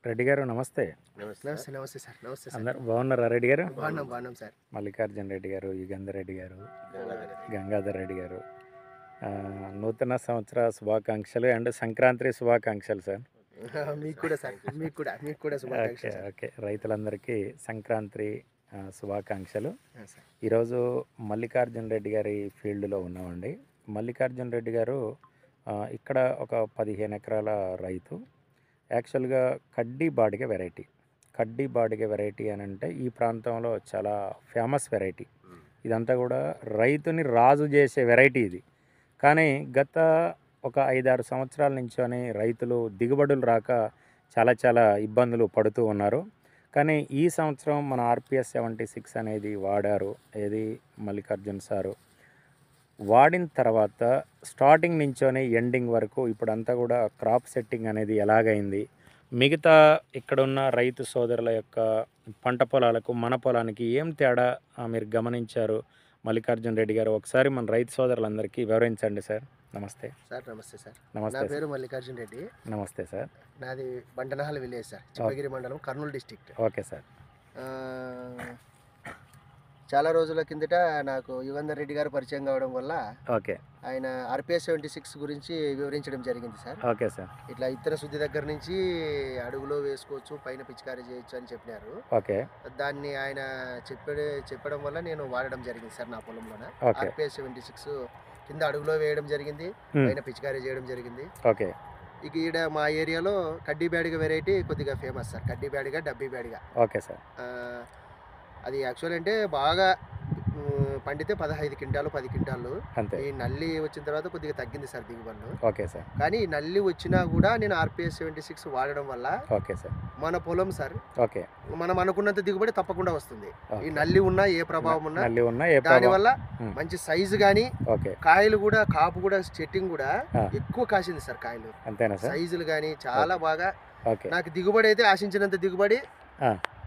రెడ్డి గారు నమస్తే. నమస్తే నమస్తే సార్. నమస్తే సార్. అందరు బాగున్నారా రెడ్డి గారు? బాగున్నాం సార్. మల్లికార్జున రెడ్డి గారు, యుగంధర్ రెడ్డి గారు, గంగాధర్. గంగాధర్ రెడ్డి గారు, నూతన సంవత్సర శుభాకాంక్షలు అండ్ సంక్రాంతి శుభాకాంక్షలు సార్. మీకు కూడా సార్. మీకు కూడా ఓకే శుభాకాంక్షలు సార్. ఓకే రైతులందరికీ సంక్రాంతి శుభాకాంక్షలు. సార్. ఈరోజు మల్లికార్జున రెడ్డి గారి ఫీల్డ్లో ఉన్నామండి. మల్లికార్జున రెడ్డి గారు ఇక్కడ ఒక 15 ఎకరాల రైతు. యాక్చువల్గా కడ్డీ బాడిగ వెరైటీ అని అంటే ఈ ప్రాంతంలో చాలా ఫేమస్ వెరైటీ. ఇదంతా కూడా రైతుని రాజు చేసే వెరైటీ ఇది. కానీ గత ఒక 5-6 సంవత్సరాల నుంచోని రైతులు దిగుబడులు రాక చాలా ఇబ్బందులు పడుతూ ఉన్నారు. కానీ ఈ సంవత్సరం మన RPS 76 అనేది వాడారు. ఏది మల్లికార్జున్ సారు వాడిన తర్వాత స్టార్టింగ్ నుంచోని ఎండింగ్ వరకు ఇప్పుడంతా కూడా క్రాప్ సెట్టింగ్ అనేది ఎలాగైంది, మిగతా ఇక్కడున్న రైతు సోదరుల యొక్క పంట పొలాలకు మన పొలానికి ఏం తేడా మీరు గమనించారు మల్లికార్జున రెడ్డి గారు? ఒకసారి మన రైతు సోదరులందరికీ వివరించండి సార్. నమస్తే సార్. నమస్తే సార్. నమస్తే. నా పేరు మల్లికార్జున రెడ్డి. నమస్తే సార్. నాది బండనహల్ విలేజ్ సార్, చిప్పగిరి మండలం, కర్నూలు డిస్టిక్ట్. Okay sir. చాలా రోజుల కిందట నాకు యుగంధర్ రెడ్డి గారు పరిచయం కావడం వల్ల ఓకే ఆయన RPS 76 గురించి వివరించడం జరిగింది సార్. Okay sir. ఇట్లా ఇతర శుద్ధి దగ్గర నుంచి అడుగులో వేసుకోవచ్చు, పైన పిచికారీ చేయొచ్చు అని చెప్పినారు. ఓకే దాన్ని ఆయన చెప్పడం వల్ల నేను వాడడం జరిగింది సార్ నా పొలంలోనే. ఓకే RPS 76 కింద అడుగులో వేయడం జరిగింది, పైన పిచికారీ చేయడం జరిగింది. ఓకే ఇక ఈడ మా ఏరియాలో కడ్డీ బ్యాడిగ వెరైటీ కొద్దిగా ఫేమస్ సార్. కడ్డీ బ్యాడిగ, డబ్బీ బ్యాడిగ. Okay sir. అది యాక్చువల్ అంటే బాగా పండితే 15 క్వింటాలు 10 క్వింటాలు. అంతే. ఈ నల్లి వచ్చిన తర్వాత కొద్దిగా తగ్గింది సార్ దిగుబడులు. Okay sir. కానీ ఈ నల్లి వచ్చినా కూడా నేను RPS 76 వాడడం వల్ల ఓకే సార్. మన పొలం సార్ ఓకే మనం అనుకున్నంత దిగుబడి తప్పకుండా వస్తుంది. ఈ నల్లి ఉన్నా ఏ ప్రభావం ఉన్నా ఏ దాని వల్ల మంచి సైజు గానీ, ఓకే కాయలు కూడా కాపు కూడా సెట్టింగ్ కూడా ఎక్కువ కాసింది సార్. కాయలు అంతేనా సార్? సైజులు గానీ చాలా బాగా. ఓకే. నాకు దిగుబడి అయితే ఆశించినంత దిగుబడి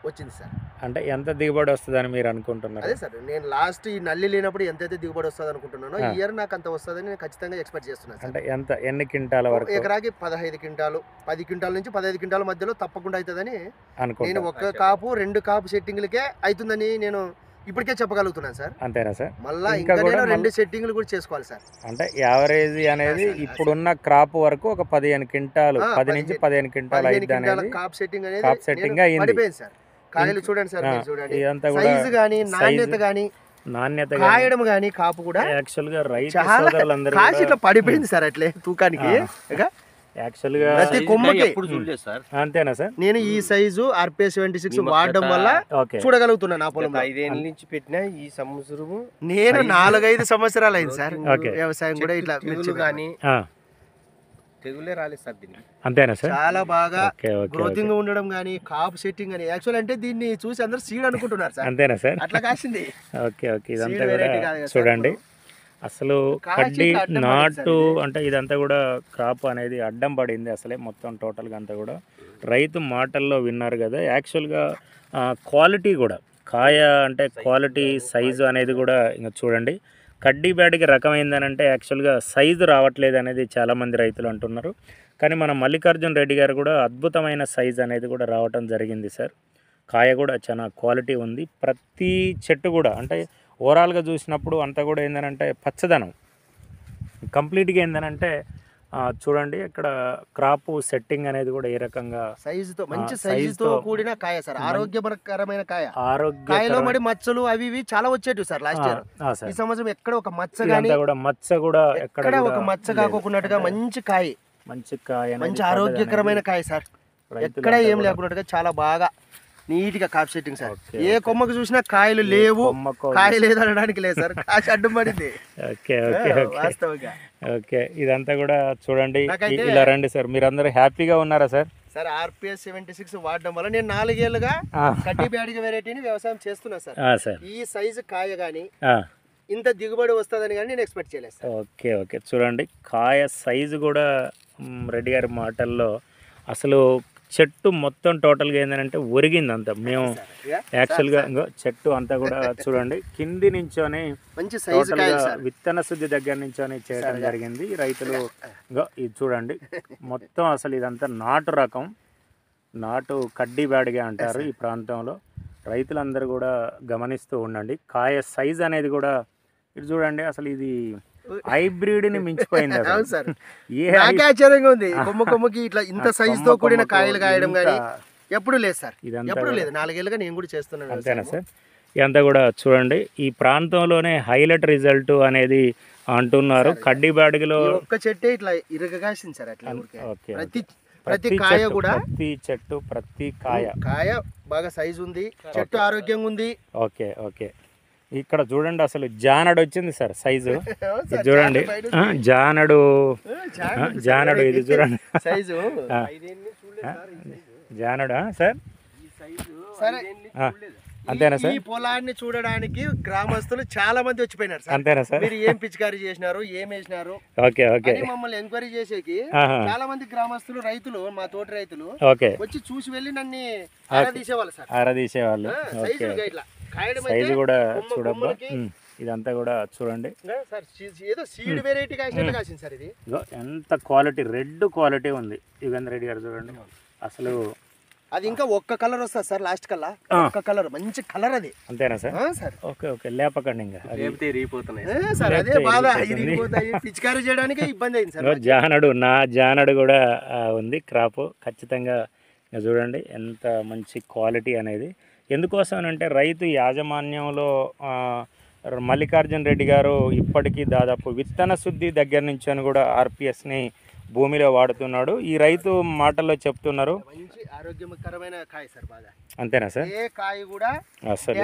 వచ్చింది సార్. అంటే ఎంత దిగుబడి వస్తుందని మీరు అనుకుంటున్నారు? అదే సార్, నేను లాస్ట్ ఈ నల్లి లేనప్పుడు ఎంతైతే దిగుబడి వస్తుంది అనుకుంటున్నానో ఈ ఇయర్ నాకు అంత వస్తుందని నేను ఖచ్చితంగా ఎక్స్పెక్ట్ చేస్తున్నాను. అంటే ఎన్ని క్వింటాల వరకు? ఎకరాకి 15 క్వింటాలు, 10 క్వింటాల నుంచి 15 క్వింటాల మధ్యలో తప్పకుండా అవుతుందని అనుకుంటున్నాను. నేను ఒక్క కాపు 2 కాపు సెట్టింగ్లకే అవుతుందని నేను ఇప్పటికే చెప్పగలుగుతున్నాను సార్. అంతేనా సార్? మళ్ళీ ఇంకా నేను 2 సెట్టింగ్లు కూడా చేసుకోవాలి సార్. అంటే యావరేజ్ అనేది ఇప్పుడున్న క్రాప్ వరకు ఒక 15 క్వింటాలు, 10 నుంచి 15 క్వింటాలు అయింది అనేది కాప్ సెట్టింగ్ అయింది. పడిపోయింది సార్. కాయలు చూడండి సార్, చూడండి ఇదంతా కూడా సైజు గానీ, నాణ్యత కాయడం గానీ, కాపు కూడా యాక్చువల్ గా రైతు సోదరులందరూ కాసి ఇట్లా పడిపోయింది సార్. అట్లే తూకానికి యాక్చువల్ గా ప్రతి కొమ్మకి. అంతేనా సార్? నేను ఈ సైజు RPS 76 వాడడం వల్ల చూడగలుగుతున్నా నా పొలం. 5 ఏళ్ళ నుంచి పెట్టినా ఈ సంవత్సరము నేను 4-5 సంవత్సరాలు అయింది సార్ వ్యవసాయం కూడా. ఇట్లా కానీ తెగులే రాలేదు సార్ దీనికి. అంతేనా సార్? చాలా బాగా గ్రోతింగ్ ఉండడం గానీ, కాపు సెట్టింగ్ గానీ. యాక్చువల్ అంటే దీన్ని చూసి అందరూ సీడ్ అనుకుంటున్నారు సార్. అంతేనా సార్? అట్లా కాసింది. Okay okay. ఇదంతా కూడా చూడండి, అసలు కడ్డీ నాటు అంటే ఇదంతా కూడా క్రాప్ అనేది అడ్డం పడింది అసలే మొత్తం టోటల్గా అంతా కూడా. రైతు మాటల్లో విన్నారు కదా. యాక్చువల్గా క్వాలిటీ కూడా, కాయ అంటే క్వాలిటీ సైజు అనేది కూడా ఇంకా చూడండి. కడ్డీ బ్యాడికి రకమైందని అంటే యాక్చువల్గా సైజు రావట్లేదు అనేది చాలామంది రైతులు అంటున్నారు. కానీ మన మల్లికార్జున రెడ్డి గారు కూడా అద్భుతమైన సైజు అనేది కూడా రావటం జరిగింది సార్. కాయ కూడా చాలా క్వాలిటీ ఉంది. ప్రతి చెట్టు కూడా అంటే ఓవరాల్గా చూసినప్పుడు అంతా కూడా ఏంటంటే పచ్చదనం కంప్లీట్గా ఏంటంటే చూడండి ఇక్కడ క్రాప్ సెట్టింగ్ అనేది కూడా ఏ రకంగా సైజుతో, మంచి సైజుతో కూడిన కాయ సార్. ఆరోగ్యకరమైన కాయ. కాయలో మరి మచ్చలు అవి ఇవి చాలా వచ్చేటివి సార్ లాస్ట్ ఇయర్. ఈ సంవత్సరం ఎక్కడ ఒక మచ్చ గానీ, ఎక్కడ ఒక మచ్చ కాకోకున్నట్టుగా మంచి కాయ, మంచి ఆరోగ్యకరమైన కాయ సార్. ఎక్కడ ఏం లేకున్నట్టుగా చాలా బాగా నీట్ గా కాప్ సెట్టింగ్ సార్. ఏ కొమ్మకు చూసినా కాయలు లేవు, కాయ లేదు అనడానికి లేదు సార్. కాసి అడ్డం పడింది వాస్తవంగా. ఓకే. ఇదంతా కూడా చూడండి, ఇలా రండి సార్. మీరందరూ హ్యాపీగా ఉన్నారా సార్? సార్ RPS 76 వాడడం వల్ల నేను 4 ఏళ్ళుగా కడ్డీ బ్యాడిగ వెరైటీని వ్యవసాయం చేస్తున్నా సార్. ఈ సైజు కాయ గానీ, ఇంత దిగుబడి వస్తుందని కానీ నేను ఎక్స్పెక్ట్ చేయలేదు సార్. Okay okay. చూడండి కాయ సైజు కూడా రెడ్డి గారి మాటల్లో అసలు చెట్టు మొత్తం టోటల్గా ఏంటంటే ఒరిగింది అంతా. మేము యాక్చువల్గా చెట్టు అంతా కూడా చూడండి కింది నుంచోని విత్తన శుద్ధి దగ్గర నుంచోని చేయడం జరిగింది రైతులు. ఇది చూడండి మొత్తం అసలు ఇదంతా నాటు రకం. నాటు కడ్డీ బ్యాడ్గా అంటారు ఈ ప్రాంతంలో. రైతులందరూ కూడా గమనిస్తూ ఉండండి. కాయ సైజ్ అనేది కూడా ఇది చూడండి, అసలు ఇది హైబ్రిడ్ని మించిపోయింది. అవును సార్, నాకే ఆశ్చర్యంగా ఉంది. కొమ్మకి ఇట్లా ఇంత సైజ్ తో కూడిన కాయలు కాయడం కానీ ఎప్పుడు లేదు సార్, ఎప్పుడు లేదు. 4 ఏళ్ళుగా నేను కూడా చేస్తున్నాను. అంతేనా సార్? ఇదంతా కూడా చూడండి, ఈ ప్రాంతంలోనే హైలైట్ రిజల్ట్ అనేది అంటున్నారు. కడ్డీ బ్యాడ్లో ఒక్క చెట్టే ఇట్లా ఇరగగాసింది సార్. అట్లా ఓకే, ప్రతి కాయ కూడా, ప్రతి చెట్టు ప్రతి కాయ బాగా సైజు ఉంది, చెట్టు ఆరోగ్యంగా ఉంది. Okay okay. ఇక్కడ చూడండి, అసలు జానడు వచ్చింది సార్ సైజు. ఇది చూడండి, జానడు ఇది చూడండి సైజు. జానడా సార్? అంతేనా సార్? ఈ పొలాన్ని చూడడానికి గ్రామస్తులు చాలా మంది వచ్చిపోయినారు సార్. అంతేనా సార్? మీరు ఏం పిచికారీ చేసినారు, ఏం వేసినారు, ఓకే ఓకే, మమ్మల్ని ఎంక్వైరీ చేసేకి చాలా మంది గ్రామస్తులు, రైతులు, మా తోటి రైతులు ఓకే వచ్చి చూసి వెళ్ళి నన్ను ఆరాధీసేవాళ్ళు సార్. ఆరాధీసేవాళ్ళు. సైజు కూడా చూడబ్బా, ఇదంతా కూడా చూడండి సార్. ఏదో సీడ్ వెరైటీ కాసినట్టు కాసింది సార్. ఇది ఎంత క్వాలిటీ, రెడ్ క్వాలిటీ ఉంది. యుగేంద్ర రెడ్డి గారు చూడండి, అసలు అది ఇంకా ఒక్క కలర్ వస్తుంది సార్, లాస్ట్ కల్లా ఒక్క కలర్, మంచి కలర్ అది. అంతేనా సార్? సార్ ఓకే ఓకే, లేపకండి ఇంకా సార్. అదే బాధ, పిచికారీ చేయడానికి ఇబ్బంది అయింది సార్. జానడు కూడా ఉంది క్రాప్. ఖచ్చితంగా చూడండి ఎంత మంచి క్వాలిటీ అనేది. ఎందుకోసం అంటే రైతు యాజమాన్యంలో మల్లికార్జున రెడ్డి గారు ఇప్పటికీ దాదాపు విత్తన శుద్ధి దగ్గర నుంచి అని కూడా ఆర్పిఎస్ని భూమిలో వాడుతున్నాడు. ఈ రైతు మాటల్లో చెప్తున్నారు, మంచి ఆరోగ్యకరమైన కాయ సార్. బాగా అంతేనా సార్? ఏ కాయ కూడా అసలు